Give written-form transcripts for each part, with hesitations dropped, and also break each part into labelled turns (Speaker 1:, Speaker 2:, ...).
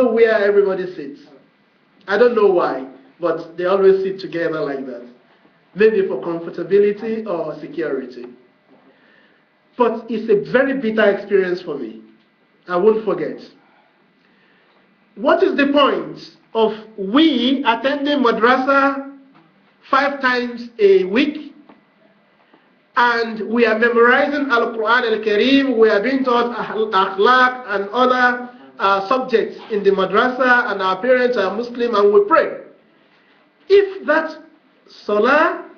Speaker 1: where everybody sits. I don't know why, but they always sit together like that. Maybe for comfortability or security. But it's a very bitter experience for me. I won't forget. What is the point of we attending madrasa 5 times a week, and we are memorizing Al-Quran Al-Kareem, we are being taught Akhlaq and other subjects in the madrasa, and our parents are Muslim and we pray. If that Salah,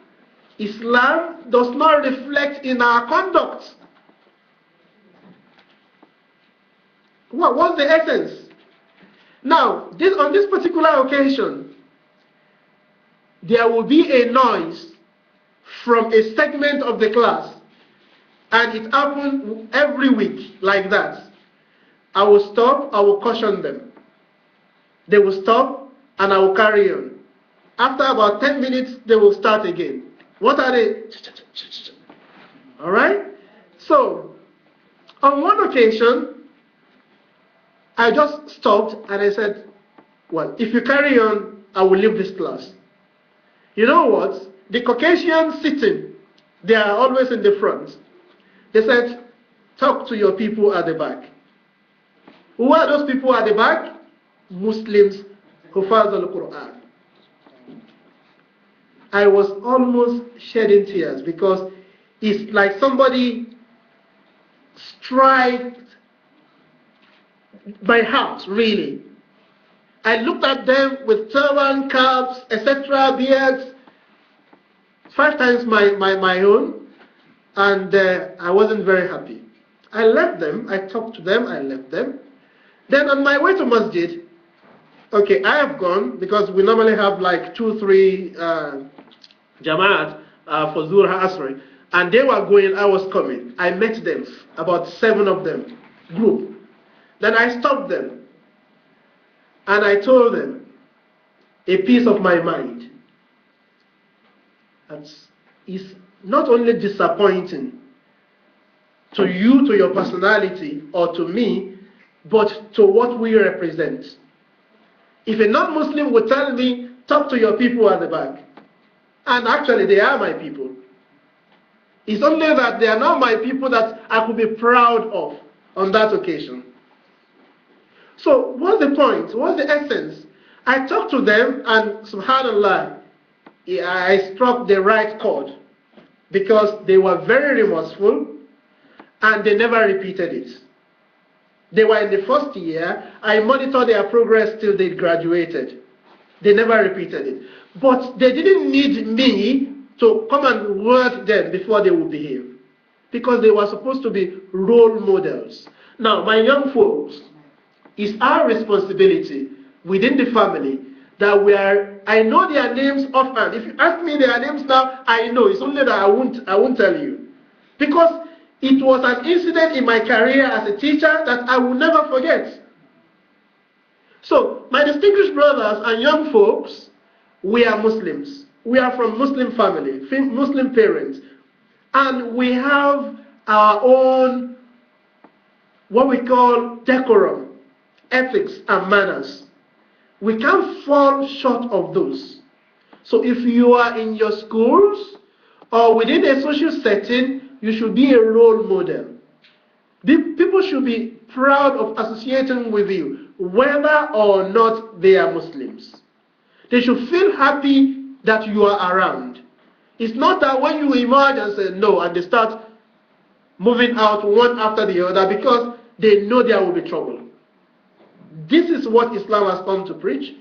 Speaker 1: Islam does not reflect in our conduct, what's the essence? Now, on this particular occasion, there will be a noise from a segment of the class, and it happens every week like that. I will stop, I will caution them. They will stop, and I will carry on. After about 10 minutes, they will start again. What are they? All right? So, on one occasion, I just stopped and I said, well, if you carry on, I will leave this class. You know what? The Caucasians sitting, they are always in the front. They said, talk to your people at the back. Who are those people at the back? Muslims who follow the Quran. I was almost shedding tears because it's like somebody struck my heart, really. I looked at them with turban, caps, etc., beards, 5 times my own, and I wasn't very happy. I left them, I talked to them, I left them. Then on my way to Masjid, okay, I have gone, because we normally have like 2-3 Jamaat for Zuhr Asri, and they were going, I was coming. I met them, about 7 of them, group. Then I stopped them, and I told them a piece of my mind. It's not only disappointing to you, to your personality, or to me, but to what we represent. If a non-Muslim would tell me, talk to your people at the back, and actually they are my people. It's only that they are not my people that I could be proud of on that occasion. So what's the point? What's the essence? I talked to them, and subhanallah, I struck the right chord, because they were very remorseful and they never repeated it. They were in the first year. I monitored their progress till they graduated. They never repeated it. But they didn't need me to come and word them before they would behave, because they were supposed to be role models. Now, my young folks, it's our responsibility within the family that I know their names offhand. If you ask me their names now, I know. It's only that I won't tell you. Because it was an incident in my career as a teacher that I will never forget. So, my distinguished brothers and young folks, we are Muslims. We are from Muslim family, Muslim parents. And we have our own, what we call decorum, ethics and manners. We can't fall short of those. So if you are in your schools or within a social setting, you should be a role model. People should be proud of associating with you, whether or not they are Muslims. They should feel happy that you are around. It's not that when you emerge and say no, and they start moving out one after the other, because they know there will be trouble. This is what Islam has come to preach.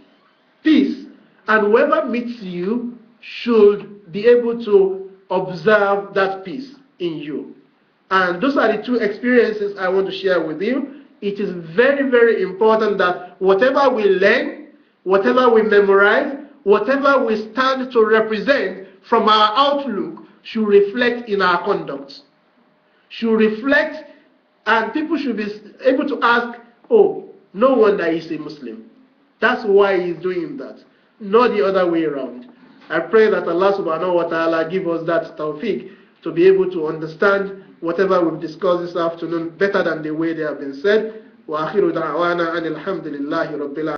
Speaker 1: Peace. And whoever meets you should be able to observe that peace in you. And those are the 2 experiences I want to share with you. It is very, very important that whatever we learn, whatever we memorize, whatever we stand to represent from our outlook should reflect in our conduct. Should reflect, and people should be able to ask, oh, no wonder he's a Muslim. That's why he's doing that, not the other way around. I pray that Allah subhanahu wa ta'ala give us that tawfiq to be able to understand whatever we've discussed this afternoon better than the way they have been said. وآخر دعوانا أن الحمد لله رب العالمين.